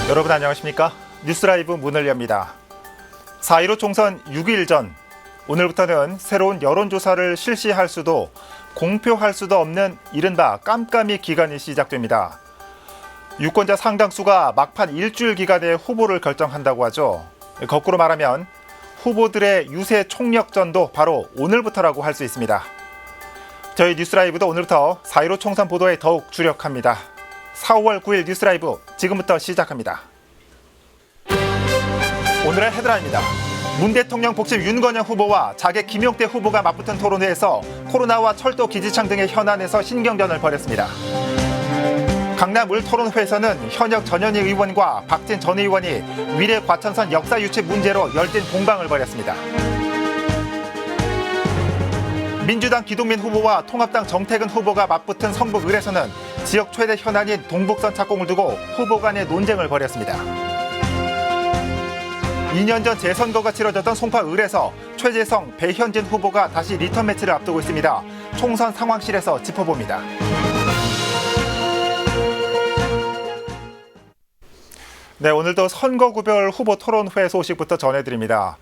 여러분 안녕하십니까? 뉴스라이브 문을 엽니다. 4.15 총선 6일 전, 오늘부터는 새로운 여론조사를 실시할 수도 공표할 수도 없는 이른바 깜깜이 기간이 시작됩니다. 유권자 상당수가 막판 일주일 기간에 후보를 결정한다고 하죠. 거꾸로 말하면 후보들의 유세 총력전도 바로 오늘부터라고 할 수 있습니다. 저희 뉴스라이브도 오늘부터 4.15 총선 보도에 더욱 주력합니다. 4월 9일 뉴스라이브 지금부터 시작합니다. 오늘의 헤드라인입니다. 문 대통령 복심 윤건영 후보와 자객 김용태 후보가 맞붙은 토론회에서 코로나와 철도 기지창 등의 현안에서 신경전을 벌였습니다. 강남 을 토론회에서는 현역 전현희 의원과 박진 전 의원이 위례 과천선 역사 유치 문제로 열띤 공방을 벌였습니다. 민주당 기동민 후보와 통합당 정태근 후보가 맞붙은 성북 을에서는 지역 최대 현안인 동북선 착공을 두고 후보 간의 논쟁을 벌였습니다. 2년 전 재선거가 치러졌던 송파 을에서 최재성, 배현진 후보가 다시 리턴 매치를 앞두고 있습니다. 총선 상황실에서 짚어봅니다. 네, 오늘도 선거구별 후보 토론회 소식부터 전해드립니다.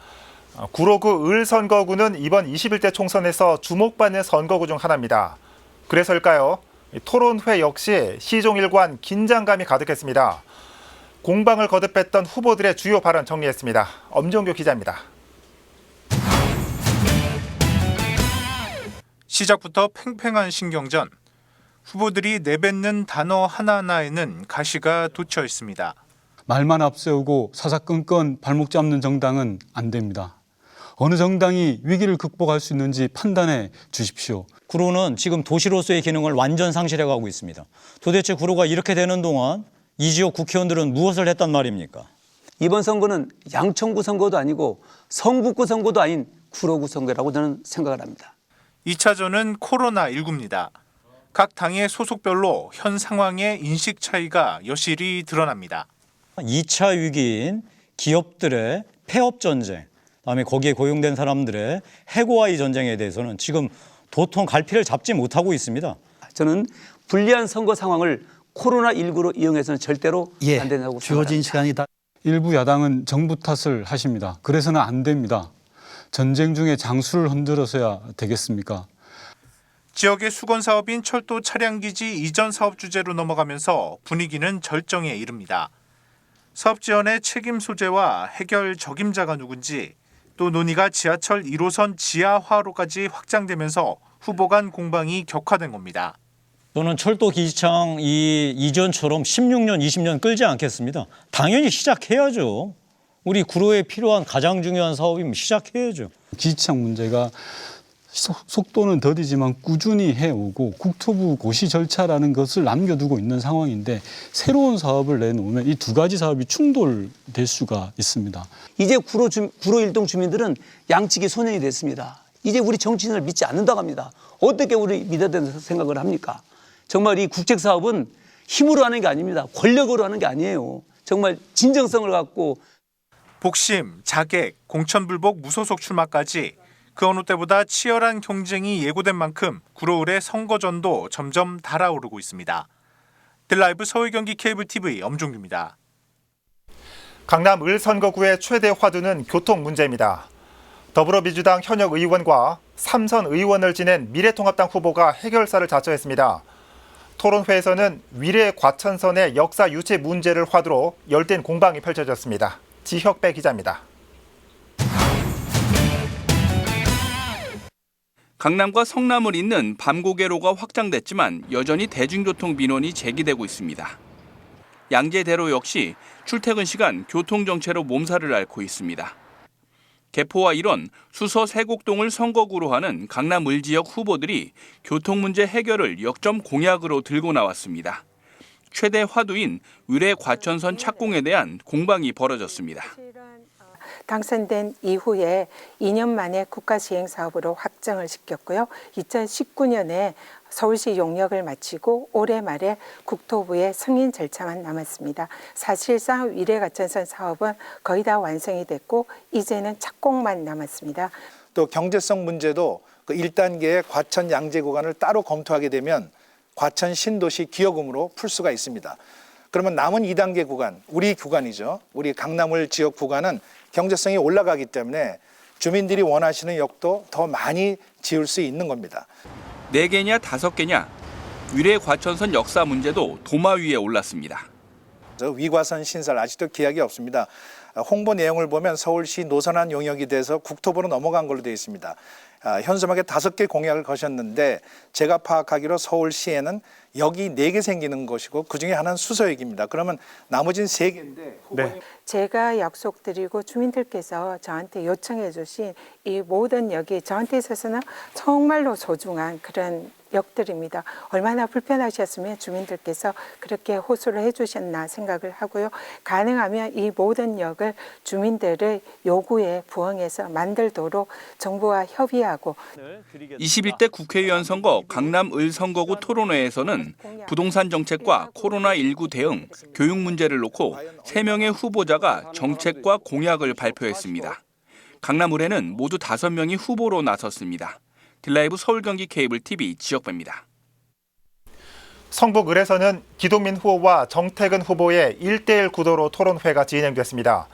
구로구 을 선거구는 이번 21대 총선에서 주목받는 선거구 중 하나입니다. 그래서일까요? 토론회 역시 시종일관 긴장감이 가득했습니다. 공방을 거듭했던 후보들의 주요 발언 정리했습니다. 엄정규 기자입니다. 시작부터 팽팽한 신경전. 후보들이 내뱉는 단어 하나하나에는 가시가 돋쳐 있습니다. 말만 앞세우고 사사건건 발목 잡는 정당은 안 됩니다. 어느 정당이 위기를 극복할 수 있는지 판단해 주십시오. 구로는 지금 도시로서의 기능을 완전 상실해가고 있습니다. 도대체 구로가 이렇게 되는 동안 이 지역 국회의원들은 무엇을 했단 말입니까? 이번 선거는 양천구 선거도 아니고 성북구 선거도 아닌 구로구 선거라고 저는 생각을 합니다. 2차전은 코로나19입니다. 각 당의 소속별로 현 상황의 인식 차이가 여실히 드러납니다. 2차 위기인 기업들의 폐업 전쟁, 그다음에 거기에 고용된 사람들의 해고와의 전쟁에 대해서는 지금 도통 갈피를 잡지 못하고 있습니다. 저는 불리한 선거 상황을 코로나19로 이용해서는 절대로 안 된다고 주어진 시간이 다. 일부 야당은 정부 탓을 하십니다. 그래서는 안 됩니다. 전쟁 중에 장수를 흔들어서야 되겠습니까? 지역의 수건 사업인 철도 차량기지 이전 사업 주제로 넘어가면서 분위기는 절정에 이릅니다. 사업 지원의 책임 소재와 해결 적임자가 누군지, 또 논의가 지하철 1호선 지하화로까지 확장되면서 후보 간 공방이 격화된 겁니다. 저는 철도 기지창 이전처럼 16년, 20년 끌지 않겠습니다. 당연히 시작해야죠. 우리 구로에 필요한 가장 중요한 사업이면 시작해야죠. 기지창 문제가 속도는 더디지만 꾸준히 해오고 국토부 고시 절차라는 것을 남겨두고 있는 상황인데 새로운 사업을 내놓으면 이 두 가지 사업이 충돌될 수가 있습니다. 이제 구로 일동 주민들은 양측이 소년이 됐습니다. 이제 우리 정치인을 믿지 않는다고 합니다. 어떻게 우리 믿어야 된다고 생각을 합니까? 정말 이 국책사업은 힘으로 하는 게 아닙니다. 권력으로 하는 게 아니에요. 정말 진정성을 갖고. 복심, 자객, 공천불복 무소속 출마까지 그 어느 때보다 치열한 경쟁이 예고된 만큼 구로을의 선거전도 점점 달아오르고 있습니다. 델라이브 서울 경기 케이블 TV 엄종규입니다. 강남 을 선거구의 최대 화두는 교통 문제입니다. 더불어민주당 현역 의원과 3선 의원을 지낸 미래통합당 후보가 해결사를 자처했습니다. 토론회에서는 위례 과천선의 역사 유치 문제를 화두로 열띤 공방이 펼쳐졌습니다. 지혁배 기자입니다. 강남과 성남을 잇는 밤고개로가 확장됐지만 여전히 대중교통 민원이 제기되고 있습니다. 양재대로 역시 출퇴근 시간 교통정체로 몸살을 앓고 있습니다. 개포와 일원, 수서 세곡동을 선거구로 하는 강남 을 지역 후보들이 교통 문제 해결을 역점 공약으로 들고 나왔습니다. 최대 화두인 위례 과천선 착공에 대한 공방이 벌어졌습니다. 당선된 이후에 2년 만에 국가 시행 사업으로 확정을 시켰고요. 2019년에 서울시 용역을 마치고 올해 말에 국토부의 승인 절차만 남았습니다. 사실상 위례 과천선 사업은 거의 다 완성이 됐고 이제는 착공만 남았습니다. 또 경제성 문제도 그 1단계의 과천 양재 구간을 따로 검토하게 되면 과천 신도시 기여금으로 풀 수가 있습니다. 그러면 남은 2단계 구간, 우리 구간이죠. 우리 강남을 지역 구간은 경제성이 올라가기 때문에 주민들이 원하시는 역도 더 많이 지을 수 있는 겁니다. 4개냐 5개냐 위례 과천선 역사 문제도 도마 위에 올랐습니다. 위과선 신설 아직도 기약이 없습니다. 홍보 내용을 보면 서울시 노선안 용역이 돼서 국토부로 넘어간 걸로 되어 있습니다. 현수막에 5개 공약을 거셨는데 제가 파악하기로 서울시에는 역이 4개 생기는 것이고 그중에 하나는 수서역입니다. 그러면 나머지는 3개인데 제가 약속드리고 주민들께서 저한테 요청해 주신 이 모든 역이 저한테 있어서는 정말로 소중한 그런 역들입니다. 얼마나 불편하셨으면 주민들께서 그렇게 호소를 해주셨나 생각을 하고요. 가능하면 이 모든 역을 주민들의 요구에 부응해서 만들도록 정부와 협의하고 21대 국회의원 선거 강남 을 선거구 토론회에서는 부동산 정책과 코로나19 대응, 교육 문제를 놓고 3명의 후보자가 정책과 공약을 발표했습니다. 강남 을에는 모두 5명이 후보로 나섰습니다. 딜라이브 서울 경기 케이블 TV 지역배입니다. 성북 을에서는 기동민 후보와 정태근 후보의 1대1 구도로 토론회가 진행됐습니다.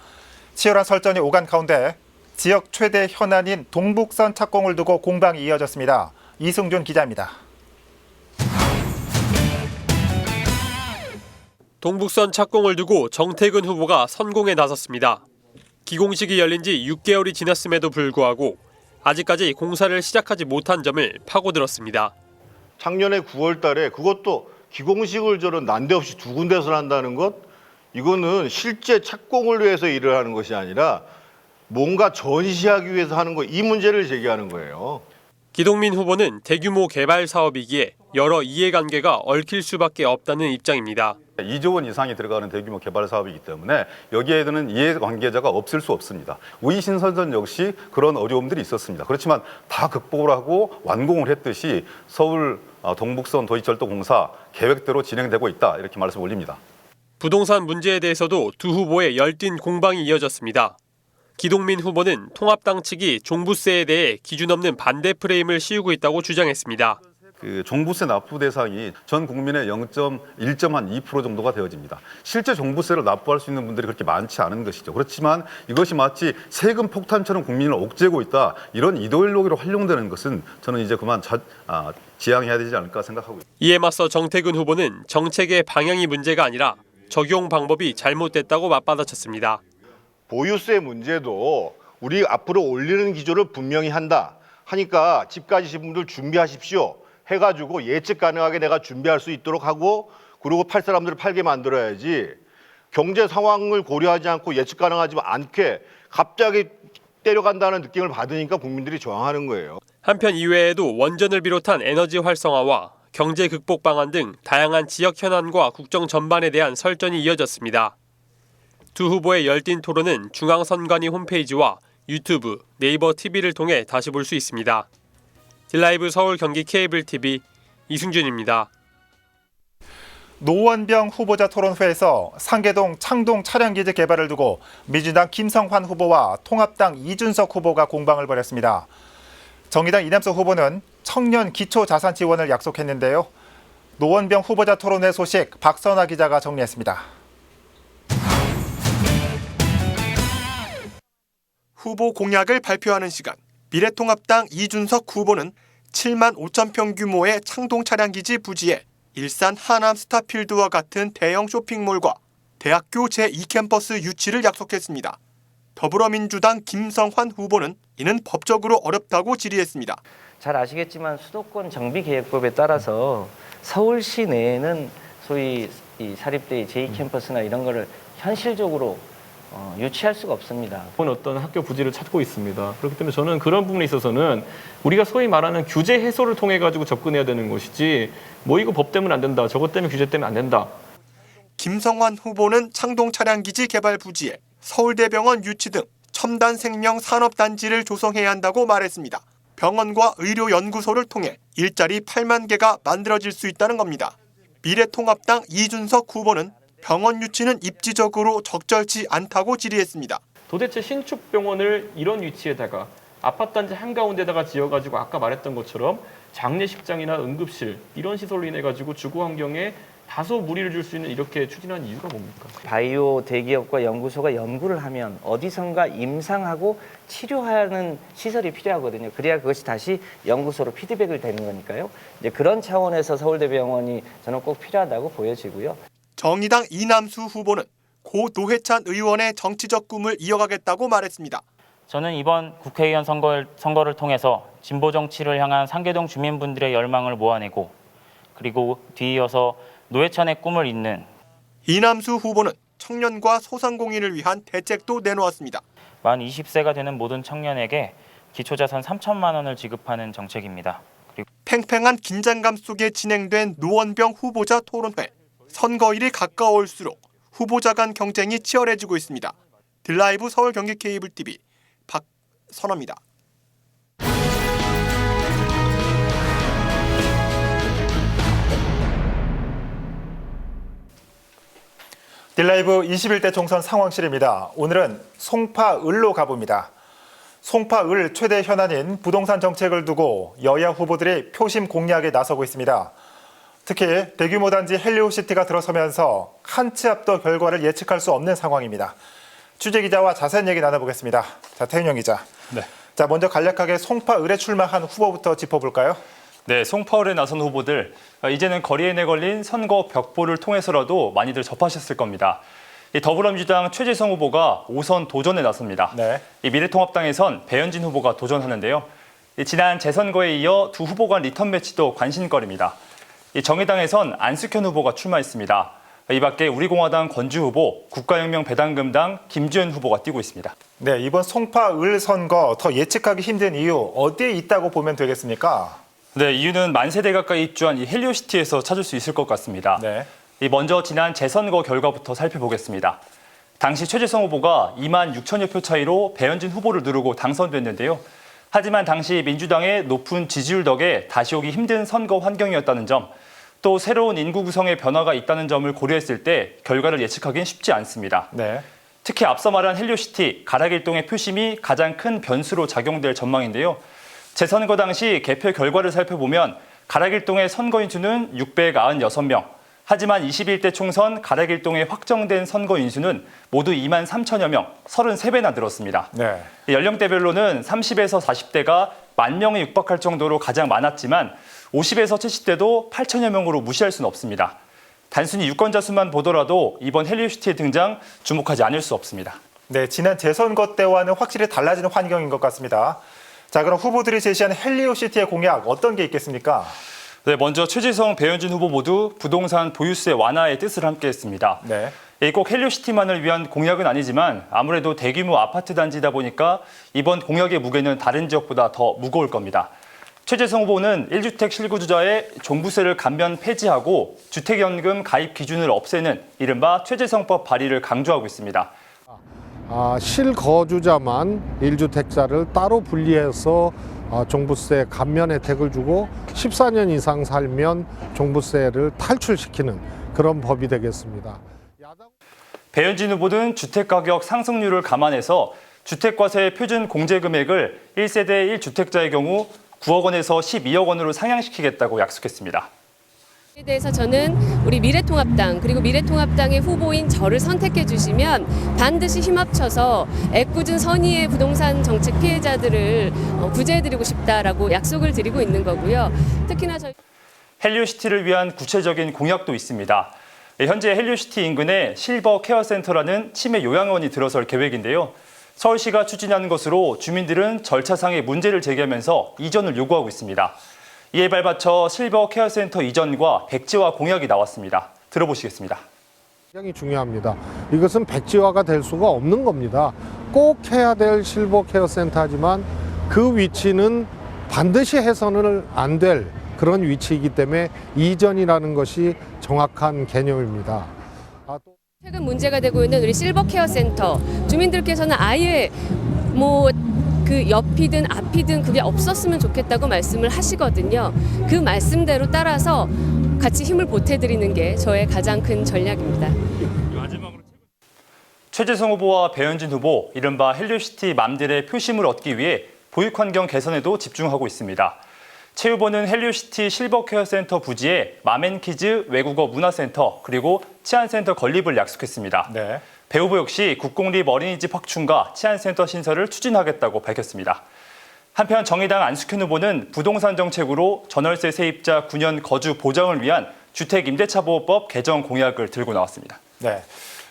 치열한 설전이 오간 가운데 지역 최대 현안인 동북선 착공을 두고 공방이 이어졌습니다. 이승준 기자입니다. 동북선 착공을 두고 정태근 후보가 선공에 나섰습니다. 기공식이 열린 지 6개월이 지났음에도 불구하고 아직까지 공사를 시작하지 못한 점을 파고들었습니다. 작년에 9월 달에 그것도 기공식을 저런 난데없이 2군데서 한다는 것, 이거는 실제 착공을 위해서 일을 하는 것이 아니라 뭔가 전시하기 위해서 하는 거, 이 문제를 제기하는 거예요. 기동민 후보는 대규모 개발 사업이기에 여러 이해관계가 얽힐 수밖에 없다는 입장입니다. 2조 원 이상이 들어가는 대규모 개발 사업이기 때문에 여기에 드는 이해관계자가 없을 수 없습니다. 우이신선전 역시 그런 어려움들이 있었습니다. 그렇지만 다 극복을 하고 완공을 했듯이 서울 동북선 도시철도 공사 계획대로 진행되고 있다, 이렇게 말씀 올립니다. 부동산 문제에 대해서도 두 후보의 열띤 공방이 이어졌습니다. 기동민 후보는 통합당 측이 종부세에 대해 기준 없는 반대 프레임을 씌우고 있다고 주장했습니다. 종부세 납부 대상이 전 국민의 1.2% 정도가 되어집니다. 실제 종부세를 납부할 수 있는 분들이 그렇게 많지 않은 것이죠. 그렇지만 이것이 마치 세금 폭탄처럼 국민을 옥죄고 있다, 이런 이데올로기로 활용되는 것은 저는 이제 그만 지양해야 되지 않을까 생각하고 있습니다. 이에 맞서 정태근 후보는 정책의 방향이 문제가 아니라 적용 방법이 잘못됐다고 맞받아쳤습니다. 보유세 문제도 우리 앞으로 올리는 기조를 분명히 한다 하니까 집 가지신 분들 준비하십시오 해가지고 예측 가능하게 내가 준비할 수 있도록 하고, 그리고 팔 사람들을 팔게 만들어야지, 경제 상황을 고려하지 않고 예측 가능하지 않게 갑자기 때려간다는 느낌을 받으니까 국민들이 저항하는 거예요. 한편 이외에도 원전을 비롯한 에너지 활성화와 경제 극복 방안 등 다양한 지역 현안과 국정 전반에 대한 설전이 이어졌습니다. 두 후보의 열띤 토론은 중앙선관위 홈페이지와 유튜브, 네이버 TV를 통해 다시 볼 수 있습니다. 딜라이브 서울 경기 케이블 TV 이승준입니다. 노원병 후보자 토론회에서 상계동 창동 차량기지 개발을 두고 민주당 김성환 후보와 통합당 이준석 후보가 공방을 벌였습니다. 정의당 이남석 후보는 청년 기초자산 지원을 약속했는데요. 노원병 후보자 토론회 소식 박선아 기자가 정리했습니다. 후보 공약을 발표하는 시간, 미래통합당 이준석 후보는 7만 5천 평 규모의 창동 차량기지 부지에 일산 하남 스타필드와 같은 대형 쇼핑몰과 대학교 제2캠퍼스 유치를 약속했습니다. 더불어민주당 김성환 후보는 이는 법적으로 어렵다고 질의했습니다. 잘 아시겠지만 수도권 정비계획법에 따라서 서울시 내에는 소위 이 사립대 제2캠퍼스나 이런 거를 현실적으로 유치할 수가 없습니다. 어떤 학교 부지를 찾고 있습니다. 그렇기 때문에 저는 그런 부분에 있어서는 우리가 소위 말하는 규제 해소를 통해 가지고 접근해야 되는 것이지, 뭐 이거 법 때문에 안 된다, 저것 때문에 규제 때문에 안 된다. 김성환 후보는 창동 차량기지 개발 부지에 서울대병원 유치 등 첨단 생명 산업단지를 조성해야 한다고 말했습니다. 병원과 의료연구소를 통해 일자리 8만 개가 만들어질 수 있다는 겁니다. 미래통합당 이준석 후보는 병원 유치는 입지적으로 적절치 않다고 질의했습니다. 도대체 신축병원을 이런 위치에다가 아파트 단지 한가운데다가 지어가지고 아까 말했던 것처럼 장례식장이나 응급실 이런 시설로 인해 가지고 주거 환경에 다소 무리를 줄 수 있는 이렇게 추진한 이유가 뭡니까? 바이오 대기업과 연구소가 연구를 하면 어디선가 임상하고 치료하는 시설이 필요하거든요. 그래야 그것이 다시 연구소로 피드백을 되는 거니까요. 이제 그런 차원에서 서울대병원이 저는 꼭 필요하다고 보여지고요. 정의당 이남수 후보는 고 노회찬 의원의 정치적 꿈을 이어가겠다고 말했습니다. 저는 이번 국회의원 선거를 통해서 진보 정치를 향한 상계동 주민분들의 열망을 모아내고 그리고 뒤이어서 노회찬의 꿈을 잇는 이남수 후보는 청년과 소상공인을 위한 대책도 내놓았습니다. 만 20세가 되는 모든 청년에게 기초자산 3천만 원을 지급하는 정책입니다. 그리고 팽팽한 긴장감 속에 진행된 노원병 후보자 토론회. 선거일이 가까울수록 후보자 간 경쟁이 치열해지고 있습니다. 딜라이브 서울 경기 케이블 TV 박선호입니다. 딜라이브 21대 총선 상황실입니다. 오늘은 송파을로 가봅니다. 송파을 최대 현안인 부동산 정책을 두고 여야 후보들이 표심 공략에 나서고 있습니다. 특히 대규모 단지 헬리오시티가 들어서면서 한 치 앞도 결과를 예측할 수 없는 상황입니다. 취재기자와 자세한 얘기 나눠보겠습니다. 자, 태윤영 기자. 네. 자, 먼저 간략하게 송파을에 출마한 후보부터 짚어볼까요? 네, 송파을에 나선 후보들, 이제는 거리에 내걸린 선거 벽보를 통해서라도 많이들 접하셨을 겁니다. 이 더불어민주당 최재성 후보가 5선 도전에 나섭니다. 네. 이 미래통합당에선 배현진 후보가 도전하는데요. 지난 재선거에 이어 두 후보 간 리턴 매치도 관심거리입니다. 이 정의당에선 안숙현 후보가 출마했습니다. 이 밖에 우리공화당 권주 후보, 국가혁명 배당금당 김주현 후보가 뛰고 있습니다. 네, 이번 송파을 선거 더 예측하기 힘든 이유 어디에 있다고 보면 되겠습니까? 네, 이유는 만 세대 가까이 입주한 이 헬리오시티에서 찾을 수 있을 것 같습니다. 네. 먼저 지난 재선거 결과부터 살펴보겠습니다. 당시 최재성 후보가 2만 6천여 표 차이로 배현진 후보를 누르고 당선됐는데요. 하지만 당시 민주당의 높은 지지율 덕에 다시 오기 힘든 선거 환경이었다는 점, 또 새로운 인구 구성의 변화가 있다는 점을 고려했을 때 결과를 예측하기는 쉽지 않습니다. 네. 특히 앞서 말한 헬리오시티 가락일동의 표심이 가장 큰 변수로 작용될 전망인데요. 재선거 당시 개표 결과를 살펴보면 가락일동의 선거인 수는 696명, 하지만 21대 총선 가락일동에 확정된 선거인 수는 모두 2만 3천여 명, 33배나 늘었습니다. 네. 연령대별로는 30에서 40대가 10,000명에 육박할 정도로 가장 많았지만 50에서 70대도 8천여 명으로 무시할 수는 없습니다. 단순히 유권자 수만 보더라도 이번 헬리오시티의 등장 주목하지 않을 수 없습니다. 네, 지난 재선거 때와는 확실히 달라지는 환경인 것 같습니다. 자, 그럼 후보들이 제시한 헬리오시티의 공약 어떤 게 있겠습니까? 네, 먼저 최재성, 배현진 후보 모두 부동산 보유세 완화의 뜻을 함께했습니다. 네. 꼭 헬리오시티만을 위한 공약은 아니지만 아무래도 대규모 아파트 단지다 보니까 이번 공약의 무게는 다른 지역보다 더 무거울 겁니다. 최재성 후보는 1주택 실거주자의 종부세를 감면 폐지하고 주택연금 가입 기준을 없애는 이른바 최재성법 발의를 강조하고 있습니다. 실거주자만 1주택자를 따로 분리해서 종부세 감면 혜택을 주고 14년 이상 살면 종부세를 탈출시키는 그런 법이 되겠습니다. 배현진 후보는 주택가격 상승률을 감안해서 주택과세 표준 공제 금액을 1세대 1주택자의 경우 9억 원에서 12억 원으로 상향시키겠다고 약속했습니다. 에 대해서 저는 우리 미래통합당 그리고 미래통합당의 후보인 저를 선택해 주시면 반드시 힘합쳐서 애꿎은 선의의 부동산 정책 피해자들을 구제해드리고 싶다라고 약속을 드리고 있는 거고요. 특히나 저희 헬리오시티를 위한 구체적인 공약도 있습니다. 현재 헬리오시티 인근에 실버 케어센터라는 치매 요양원이 들어설 계획인데요. 서울시가 추진하는 것으로 주민들은 절차상의 문제를 제기하면서 이전을 요구하고 있습니다. 이에 발맞춰 실버 케어센터 이전과 백지화 공약이 나왔습니다. 들어보시겠습니다. 굉장히 중요합니다. 이것은 백지화가 될 수가 없는 겁니다. 꼭 해야 될 실버 케어센터지만 그 위치는 반드시 해서는 안 될 그런 위치이기 때문에 이전이라는 것이 정확한 개념입니다. 최근 문제가 되고 있는 우리 실버케어센터 주민들께서는 아예 그 옆이든 앞이든 그게 없었으면 좋겠다고 말씀을 하시거든요. 그 말씀대로 따라서 같이 힘을 보태드리는 게 저의 가장 큰 전략입니다. 최재성 후보와 배현진 후보, 이른바 헬리오시티 맘들의 표심을 얻기 위해 보육환경 개선에도 집중하고 있습니다. 최 후보는 헬리오시티 실버케어센터 부지에 마맨키즈 외국어 문화센터 그리고 치안센터 건립을 약속했습니다. 네. 배 후보 역시 국공립 어린이집 확충과 치안센터 신설을 추진하겠다고 밝혔습니다. 한편 정의당 안숙현 후보는 부동산 정책으로 전월세 세입자 9년 거주 보장을 위한 주택임대차보호법 개정 공약을 들고 나왔습니다. 네.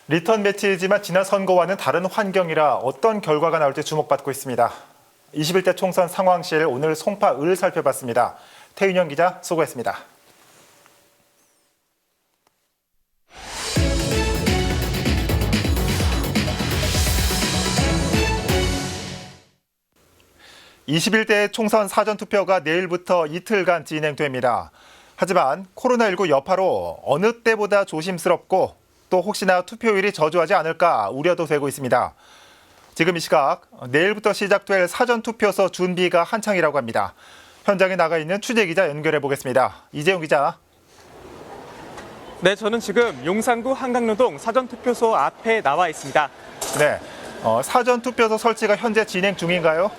리턴 매치이지만 지난 선거와는 다른 환경이라 어떤 결과가 나올지 주목받고 있습니다. 21대 총선 상황실 오늘 송파을 살펴봤습니다. 태윤영 기자 수고했습니다. (21대) 총선 사전투표가 내일부터 이틀간 진행됩니다. 하지만 코로나19 여파로 어느 때보다 조심스럽고 또 혹시나 투표율이 저조하지 않을까 우려도 되고 있습니다. 지금 이 시각 내일부터 시작될 사전투표소 준비가 한창이라고 합니다. 현장에 나가 있는 취재기자 연결해 보겠습니다. 이재용 기자. 네, 저는 지금 용산구 한강로동 사전투표소 앞에 나와 있습니다. 네, 사전투표소 설치가 현재 진행 중인가요?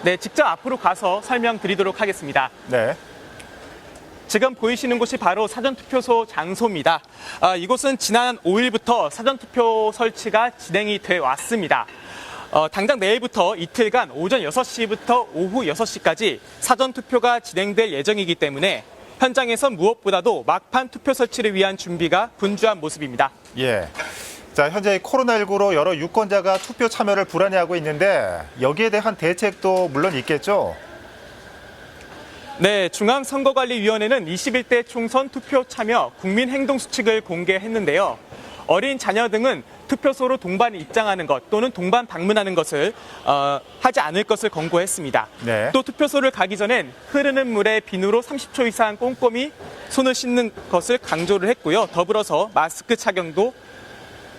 네, 직접 앞으로 가서 설명드리도록 하겠습니다. 네. 지금 보이시는 곳이 바로 사전투표소 장소입니다. 이곳은 지난 5일부터 사전투표 설치가 진행이 돼 왔습니다. 당장 내일부터 이틀간 오전 6시부터 오후 6시까지 사전투표가 진행될 예정이기 때문에 현장에선 무엇보다도 막판 투표 설치를 위한 준비가 분주한 모습입니다. 예. 자, 현재 코로나19로 여러 유권자가 투표 참여를 불안해하고 있는데 여기에 대한 대책도 물론 있겠죠? 네, 중앙선거관리위원회는 21대 총선 투표 참여 국민행동수칙을 공개했는데요. 어린 자녀 등은 투표소로 동반 입장하는 것 또는 동반 방문하는 것을 하지 않을 것을 권고했습니다. 네. 또 투표소를 가기 전엔 흐르는 물에 비누로 30초 이상 꼼꼼히 손을 씻는 것을 강조를 했고요. 더불어서 마스크 착용도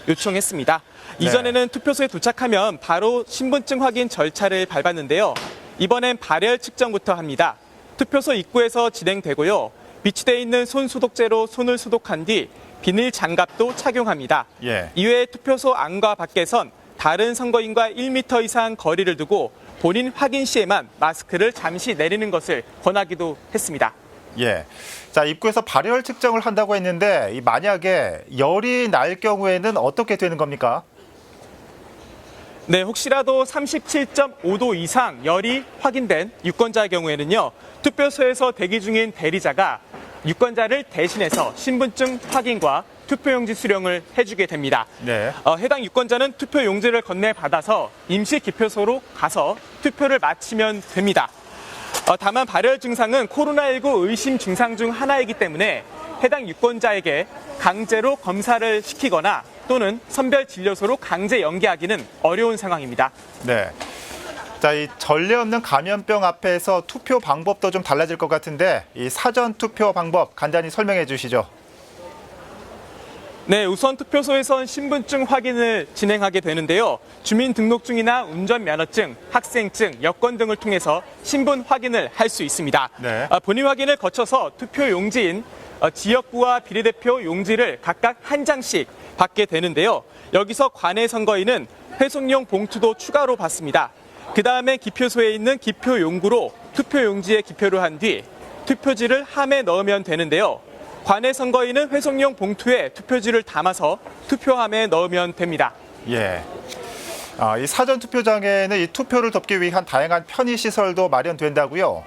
요청했습니다. 네. 이전에는 투표소에 도착하면 바로 신분증 확인 절차를 밟았는데요. 이번엔 발열 측정부터 합니다. 투표소 입구에서 진행되고요. 비치되어 있는 손 소독제로 손을 소독한 뒤 비닐 장갑도 착용합니다. 예. 이외에 투표소 안과 밖에선 다른 선거인과 1m 이상 거리를 두고 본인 확인 시에만 마스크를 잠시 내리는 것을 권하기도 했습니다. 예. 자, 입구에서 발열 측정을 한다고 했는데 만약에 열이 날 경우에는 어떻게 되는 겁니까? 네, 혹시라도 37.5도 이상 열이 확인된 유권자의 경우에는요, 투표소에서 대기 중인 대리자가 유권자를 대신해서 신분증 확인과 투표용지 수령을 해주게 됩니다. 네. 해당 유권자는 투표용지를 건네받아서 임시 기표소로 가서 투표를 마치면 됩니다. 다만 발열 증상은 코로나19 의심 증상 중 하나이기 때문에 해당 유권자에게 강제로 검사를 시키거나 또는 선별 진료소로 강제 연계하기는 어려운 상황입니다. 네. 자, 이 전례 없는 감염병 앞에서 투표 방법도 좀 달라질 것 같은데 이 사전 투표 방법 간단히 설명해 주시죠. 네, 우선 투표소에선 신분증 확인을 진행하게 되는데요. 주민등록증이나 운전면허증, 학생증, 여권 등을 통해서 신분 확인을 할 수 있습니다. 네. 본인 확인을 거쳐서 투표 용지인 지역구와 비례대표 용지를 각각 한 장씩 받게 되는데요. 여기서 관내 선거인은 회송용 봉투도 추가로 받습니다. 그 다음에 기표소에 있는 기표 용구로 투표 용지에 기표를 한 뒤 투표지를 함에 넣으면 되는데요. 관내 선거인은 회송용 봉투에 투표지를 담아서 투표함에 넣으면 됩니다. 예. 이 사전 투표장에는 이 투표를 돕기 위한 다양한 편의 시설도 마련된다고요?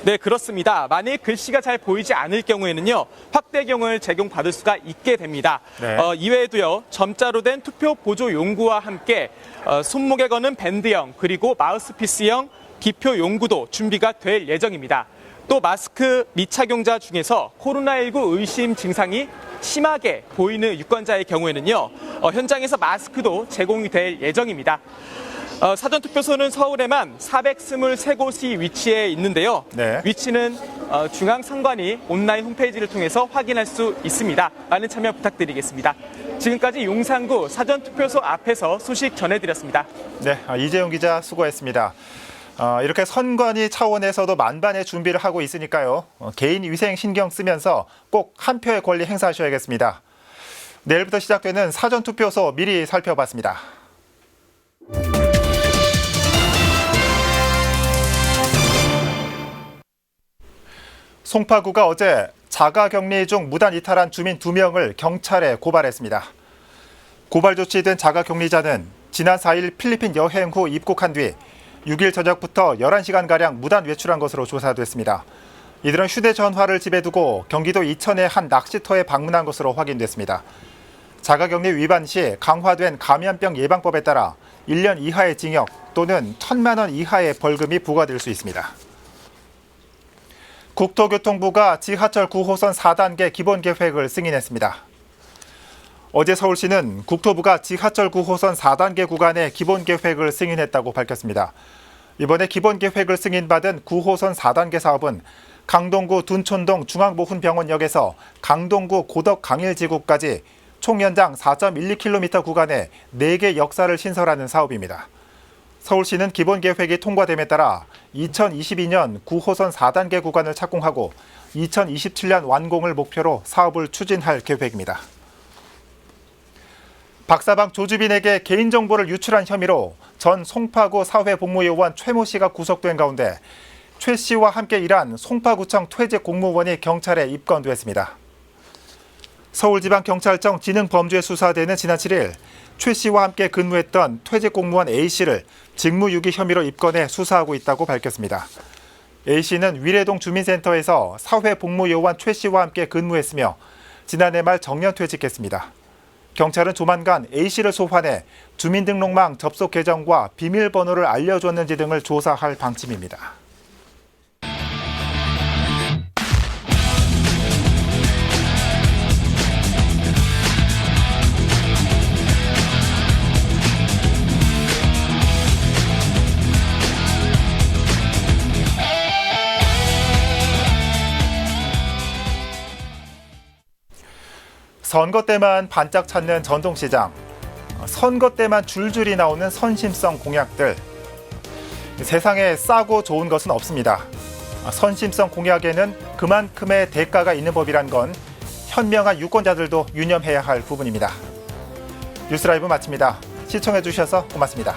네, 그렇습니다. 만일 글씨가 잘 보이지 않을 경우에는요, 확대경을 제공받을 수가 있게 됩니다. 네. 이외에도요, 점자로 된 투표 보조 용구와 함께 손목에 거는 밴드형 그리고 마우스피스형 기표 용구도 준비가 될 예정입니다. 또 마스크 미착용자 중에서 코로나19 의심 증상이 심하게 보이는 유권자의 경우에는요, 현장에서 마스크도 제공이 될 예정입니다. 사전투표소는 서울에만 423곳이 위치해 있는데요. 네. 위치는 중앙선관위 온라인 홈페이지를 통해서 확인할 수 있습니다. 많은 참여 부탁드리겠습니다. 지금까지 용산구 사전투표소 앞에서 소식 전해드렸습니다. 네, 이재용 기자 수고했습니다. 이렇게 선관위 차원에서도 만반의 준비를 하고 있으니까요. 개인 위생 신경 쓰면서 꼭 한 표의 권리 행사하셔야겠습니다. 내일부터 시작되는 사전투표소 미리 살펴봤습니다. 송파구가 어제 자가격리 중 무단 이탈한 주민 2명을 경찰에 고발했습니다. 고발 조치된 자가격리자는 지난 4일 필리핀 여행 후 입국한 뒤 6일 저녁부터 11시간가량 무단 외출한 것으로 조사됐습니다. 이들은 휴대전화를 집에 두고 경기도 이천의 한 낚시터에 방문한 것으로 확인됐습니다. 자가격리 위반 시 강화된 감염병 예방법에 따라 1년 이하의 징역 또는 1,000만 원 이하의 벌금이 부과될 수 있습니다. 국토교통부가 지하철 9호선 4단계 기본계획을 승인했습니다. 어제 서울시는 국토부가 지하철 9호선 4단계 구간의 기본계획을 승인했다고 밝혔습니다. 이번에 기본계획을 승인받은 9호선 4단계 사업은 강동구 둔촌동 중앙모훈병원역에서 강동구 고덕강일지구까지 총 연장 4.12km 구간에 4개 역사를 신설하는 사업입니다. 서울시는 기본계획이 통과됨에 따라 2022년 9호선 4단계 구간을 착공하고 2027년 완공을 목표로 사업을 추진할 계획입니다. 박사방 조주빈에게 개인정보를 유출한 혐의로 전 송파구 사회복무요원 최모 씨가 구속된 가운데 최 씨와 함께 일한 송파구청 퇴직 공무원이 경찰에 입건됐습니다. 서울지방경찰청 지능범죄수사대는 지난 7일 최 씨와 함께 근무했던 퇴직 공무원 A 씨를 직무유기 혐의로 입건해 수사하고 있다고 밝혔습니다. A 씨는 위례동 주민센터에서 사회복무요원 최 씨와 함께 근무했으며 지난해 말 정년퇴직했습니다. 경찰은 조만간 A 씨를 소환해 주민등록망 접속 계정과 비밀번호를 알려줬는지 등을 조사할 방침입니다. 선거 때만 반짝 찾는 전통시장, 선거 때만 줄줄이 나오는 선심성 공약들. 세상에 싸고 좋은 것은 없습니다. 선심성 공약에는 그만큼의 대가가 있는 법이란 건 현명한 유권자들도 유념해야 할 부분입니다. 뉴스라이브 마칩니다. 시청해 주셔서 고맙습니다.